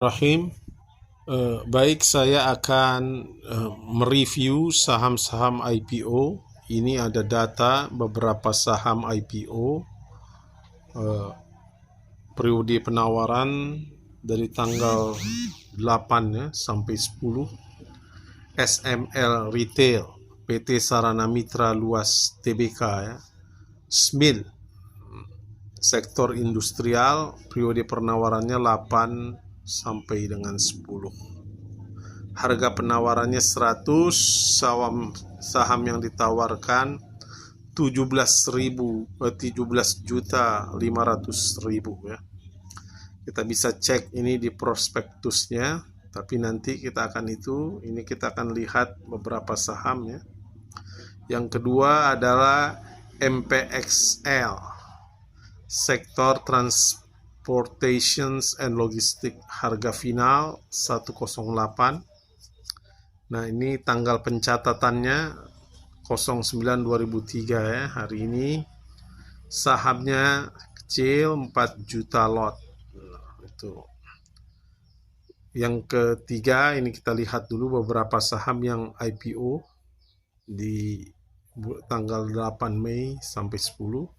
Rahim. Baik, saya akan mereview saham-saham IPO. Ini ada data beberapa saham IPO, periode penawaran dari tanggal 8 ya, sampai 10. SML Retail, PT Sarana Mitra Luas Tbk ya. SMIL, sektor industrial, periode penawarannya 8 sampai dengan 10. Harga penawarannya 100, saham yang ditawarkan 17.500.000 ya. Kita bisa cek ini di prospektusnya, tapi nanti kita akan ini kita akan lihat beberapa saham ya. Yang kedua adalah MPXL, sektor Transportations and Logistik, harga final 108. Nah, ini tanggal pencatatannya 09/2003 ya, hari ini. Sahamnya kecil, 4 juta lot. Nah, itu. Yang ketiga, ini kita lihat dulu beberapa saham yang IPO di tanggal 8 Mei sampai 10.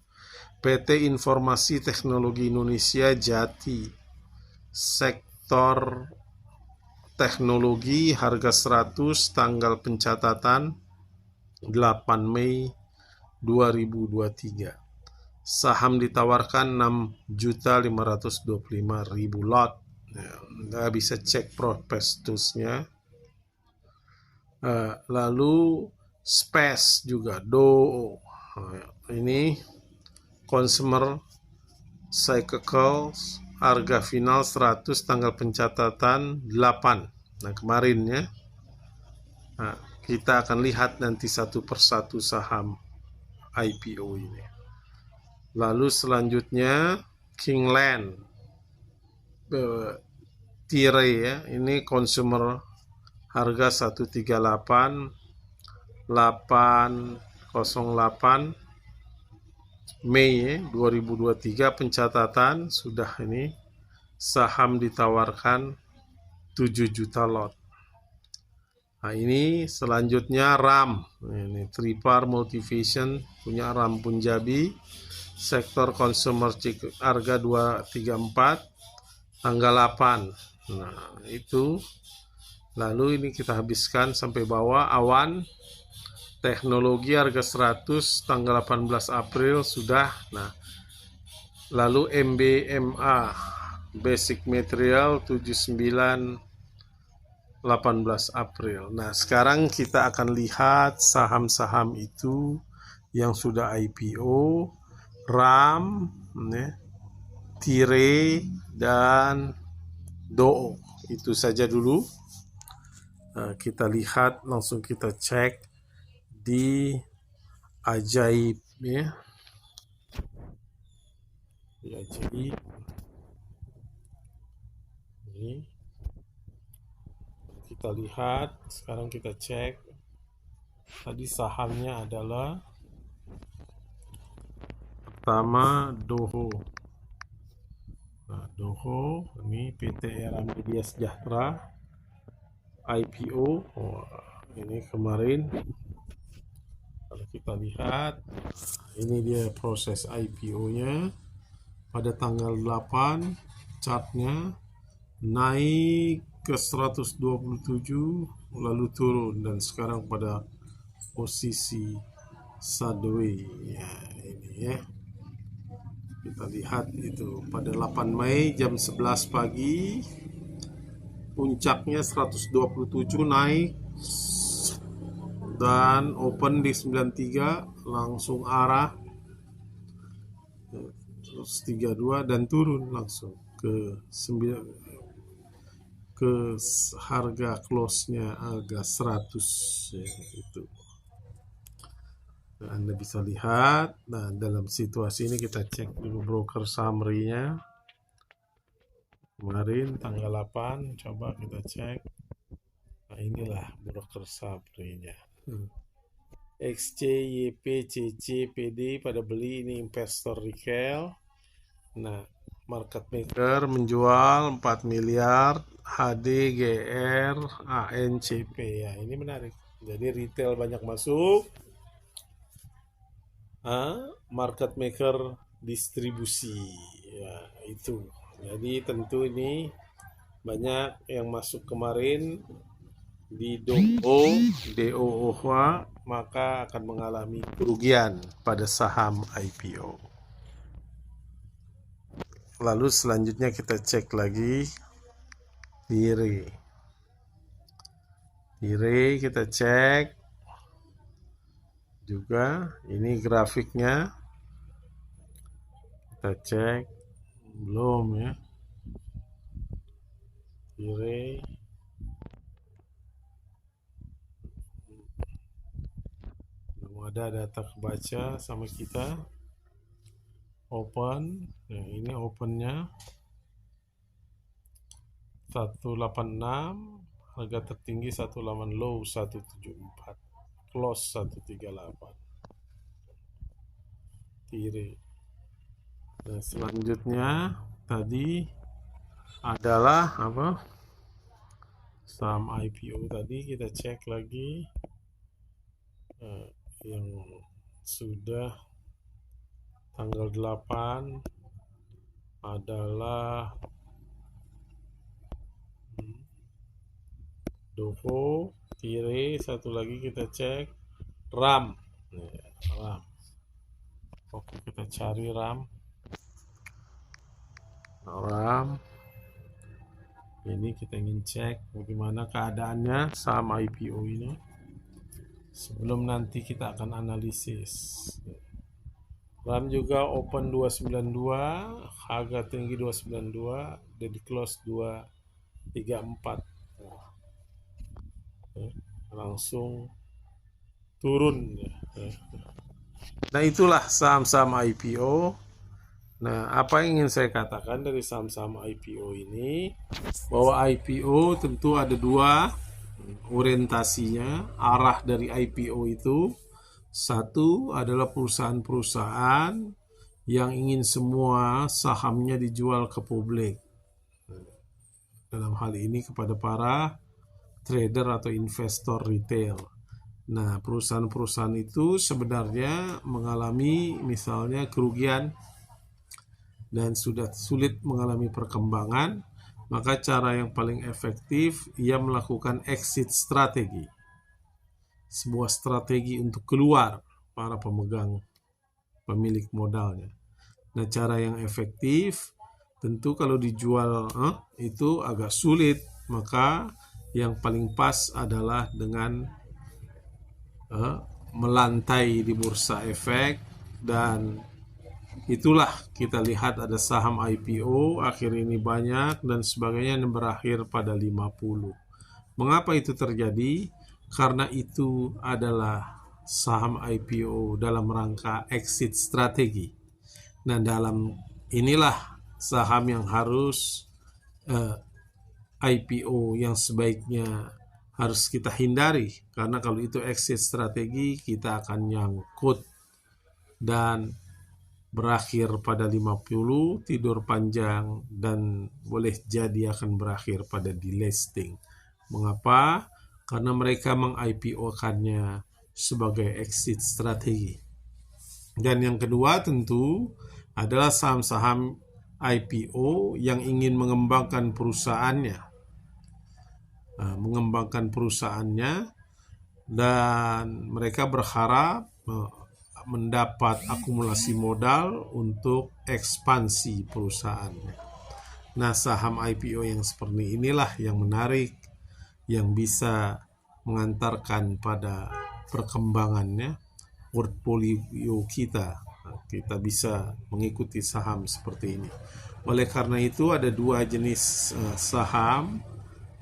PT Informasi Teknologi Indonesia Jati, sektor teknologi, harga 100, tanggal pencatatan 8 Mei 2023. Saham ditawarkan 6.525.000 lot. Anda bisa cek prospektusnya. Lalu Space juga, DOO. Ini Consumer Cyclicals, harga final 100, tanggal pencatatan 8. Nah, kemarin ya. Nah, kita akan lihat nanti satu persatu saham IPO ini. Lalu selanjutnya Kingland, Tire ya. Ini consumer, harga 138.808 Mei 2023, pencatatan sudah ini. Saham ditawarkan 7 juta lot. Nah, ini selanjutnya RAM. Ini Tripar Motivation, punya RAM Punjabi, sektor consumer, harga 234, tanggal 8. Nah, itu. Lalu ini kita habiskan sampai bawah. Awan Teknologi, harga 100, tanggal 18 April sudah. Nah, lalu MBMA Basic Material 79, 18 April. Nah, sekarang kita akan lihat saham-saham itu yang sudah IPO, RAM, Tire, dan DOO. Itu saja dulu. Kita lihat, langsung kita cek di Ajaib ya. Di Ajaib. Ini kita lihat, sekarang kita cek. Tadi sahamnya adalah pertama DOO. Nah, DOO ini PT Era Media Sejahtera IPO. Ini kemarin. Kalau kita lihat, ini dia proses IPO-nya pada tanggal 8, chartnya naik ke 127, lalu turun, dan sekarang pada posisi sideways ya. Ini ya, kita lihat itu pada 8 Mei jam 11 pagi, puncaknya 127 naik dan open di 93, langsung arah terus 32 dan turun langsung ke 9, ke harga close-nya agak 100 ya, itu. Nah, Anda bisa lihat. Nah, dalam situasi ini kita cek dulu broker summary-nya. Kemarin tanggal 8, coba kita cek. Nah, inilah broker summary-nya. XC, YP, CC, PD pada beli, ini investor retail. Nah, market maker menjual 4 miliar HDGR ANCP ya, ini menarik. Jadi retail banyak masuk, market maker distribusi ya, itu. Jadi tentu ini banyak yang masuk kemarin di DOOH, maka akan mengalami kerugian pada saham IPO. Lalu selanjutnya kita cek lagi TIRE. TIRE kita cek juga, ini grafiknya kita cek, belum ya. TIRE belum ada data kebaca sama kita. Open, nah ini opennya 186, harga tertinggi 18, low 174, close 138. TIRE. Nah, selanjutnya tadi adalah apa? Saham IPO tadi kita cek lagi yang sudah tanggal 8 adalah Doho, TIRE, satu lagi kita cek RAM. RAM. Oke, kita cari RAM. RAM. Ini kita ingin cek bagaimana keadaannya saham IPO ini. Sebelum nanti kita akan analisis. RAM juga open 292, harga tinggi 292, dan di close 234. Langsung turun. Nah, itulah saham-saham IPO. Nah, apa yang ingin saya katakan dari saham-saham IPO ini, bahwa IPO tentu ada dua orientasinya, arah dari IPO itu. Satu adalah perusahaan-perusahaan yang ingin semua sahamnya dijual ke publik. Dalam hal ini kepada para trader atau investor retail. Nah, perusahaan-perusahaan itu sebenarnya mengalami misalnya kerugian dan sudah sulit mengalami perkembangan, maka cara yang paling efektif ia melakukan exit strategi. Sebuah strategi untuk keluar para pemilik modalnya. Nah, cara yang efektif tentu kalau dijual itu agak sulit, maka yang paling pas adalah dengan melantai di bursa efek, dan itulah kita lihat ada saham IPO akhir ini banyak dan sebagainya yang berakhir pada 50. Mengapa itu terjadi? Karena itu adalah saham IPO dalam rangka exit strategi. Nah, dalam inilah saham yang harus IPO yang sebaiknya harus kita hindari, karena kalau itu exit strategi kita akan nyangkut dan berakhir pada 50, tidur panjang, dan boleh jadi akan berakhir pada delisting. Mengapa? Karena mereka meng-IPO-kannya sebagai exit strategi. Dan yang kedua tentu adalah saham-saham IPO yang ingin mengembangkan perusahaannya. Dan mereka berharap mendapat akumulasi modal untuk ekspansi perusahaannya. Nah, saham IPO yang seperti inilah yang menarik, yang bisa mengantarkan pada perkembangannya portfolio kita. Kita bisa mengikuti saham seperti ini. Oleh karena itu ada dua jenis saham.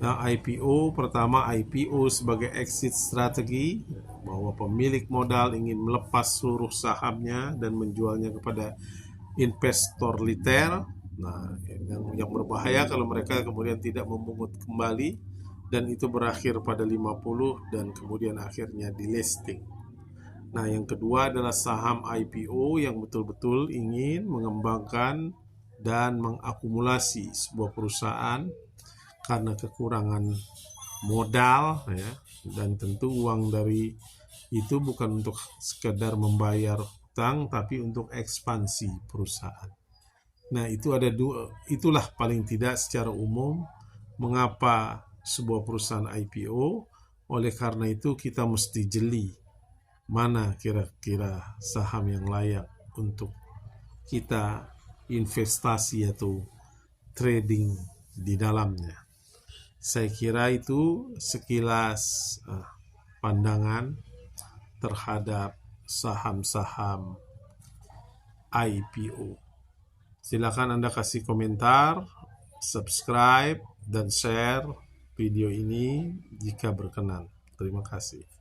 Nah, IPO, pertama IPO sebagai exit strategi, bahwa pemilik modal ingin melepas seluruh sahamnya dan menjualnya kepada investor retail. Nah, yang berbahaya kalau mereka kemudian tidak memungut kembali, dan itu berakhir pada 50 dan kemudian akhirnya delisting. Nah, yang kedua adalah saham IPO yang betul-betul ingin mengembangkan dan mengakumulasi sebuah perusahaan karena kekurangan modal ya, dan tentu uang dari itu bukan untuk sekedar membayar utang tapi untuk ekspansi perusahaan. Nah, itu ada dua, itulah paling tidak secara umum mengapa sebuah perusahaan IPO. Oleh karena itu kita mesti jeli mana kira-kira saham yang layak untuk kita investasi atau trading di dalamnya. Saya kira itu sekilas pandangan terhadap saham-saham IPO. Silakan Anda kasih komentar, subscribe, dan share video ini jika berkenan. Terima kasih.